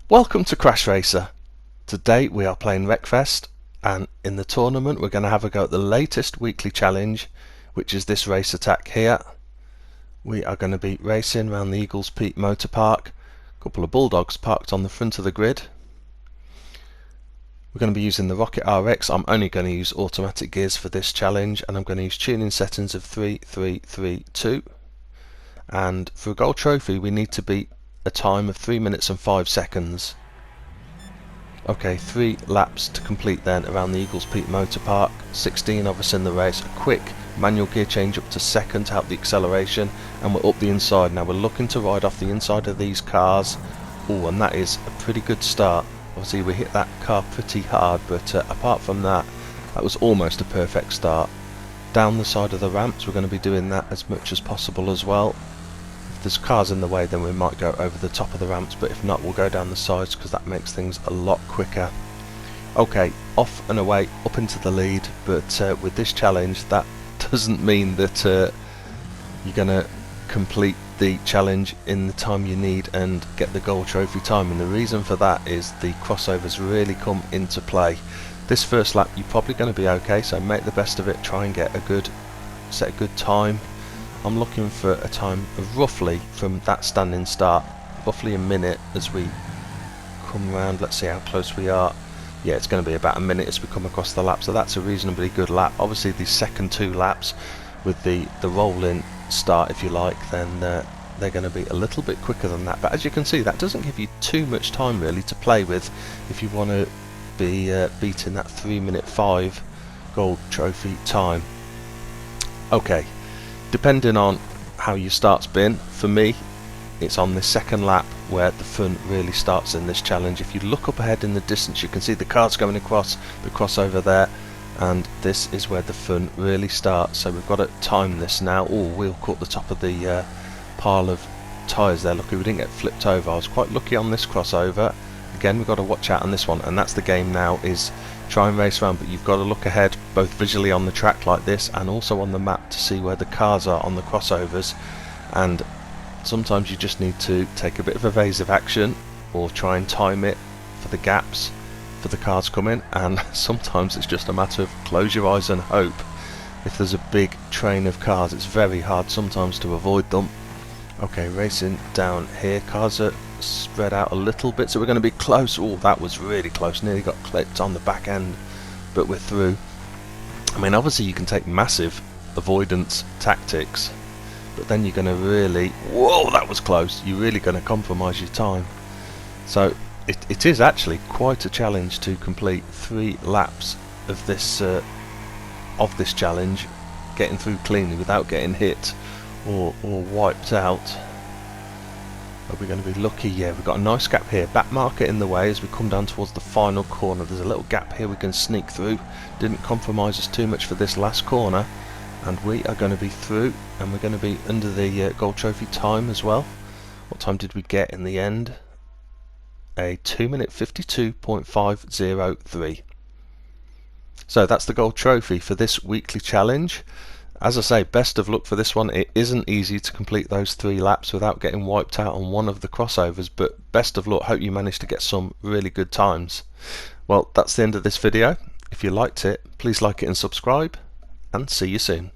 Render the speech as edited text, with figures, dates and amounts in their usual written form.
Welcome to CrashRacer. Today we are playing Wreckfest, and in the tournament we're going to have a go at the latest weekly challenge, which is this race attack here. We are going to be racing around the Eagles Peak Motorpark. A couple of bulldogs parked on the front of the grid. We're going to be using the Rocket RX. I'm only going to use automatic gears for this challenge, and I'm going to use tuning settings of 3-3-3-2. And for a gold trophy we need to beat a time of 3 minutes and 5 seconds. Okay, 3 laps to complete then around the Eagles Peak Motorpark, 16 of us in the race. A quick manual gear change up to second to help the acceleration, and we're up the inside. Now we're looking to ride off the inside of these cars. Oh, and that is a pretty good start. Obviously we hit that car pretty hard, but apart from that, that was almost a perfect start. Down the side of the ramps we're going to be doing that as much as possible as well. If there's cars in the way then we might go over the top of the ramps, but if not we'll go down the sides because that makes things a lot quicker. Okay, off and away up into the lead, but with this challenge that doesn't mean that you're going to complete the challenge in the time you need and get the gold trophy time, and the reason for that is the crossovers really come into play. This first lap you're probably going to be okay, so make the best of it, try and get a good time. I'm looking for a time of roughly from that standing start, roughly a minute as we come round. Let's see how close we are. Yeah, it's going to be about a minute as we come across the lap, so that's a reasonably good lap. Obviously the second 2 laps with the rolling start, if you like, then they're going to be a little bit quicker than that, but as you can see that doesn't give you too much time really to play with if you want to be beating that 3:05 gold trophy time. Okay, depending on how your start's been, for me it's on the second lap where the fun really starts in this challenge. If you look up ahead in the distance you can see the cars going across the crossover there, and this is where the fun really starts. So we've got to time this now. Oh, we'll cut the top of the pile of tyres there. Lucky we didn't get flipped over. I was quite lucky on this crossover. Again, we've got to watch out on this one, and that's the game now, is try and race around, but you've got to look ahead both visually on the track like this and also on the map to see where the cars are on the crossovers. And sometimes you just need to take a bit of evasive action or try and time it for the gaps for the cars coming, and sometimes it's just a matter of close your eyes and hope. If there's a big train of cars it's very hard sometimes to avoid them. Okay, racing down here, cars are spread out a little bit, so we're going to be close. Oh, that was really close, nearly got clipped on the back end, but we're through. I mean, obviously you can take massive avoidance tactics, but then you're going to really, whoa, that was close, you're really going to compromise your time. So it is actually quite a challenge to complete 3 laps of this challenge, getting through cleanly without getting hit or wiped out. Are we going to be lucky? Yeah, we've got a nice gap here, back marker in the way as we come down towards the final corner. There's a little gap here we can sneak through, didn't compromise us too much for this last corner, and we are going to be through, and we're going to be under the gold trophy time as well. What time did we get in the end? A 2-minute 52.503. So that's the gold trophy for this weekly challenge. As I say, best of luck for this one. It isn't easy to complete those 3 laps without getting wiped out on one of the crossovers, but best of luck. Hope you manage to get some really good times. Well, that's the end of this video. If you liked it, please like it and subscribe, and see you soon.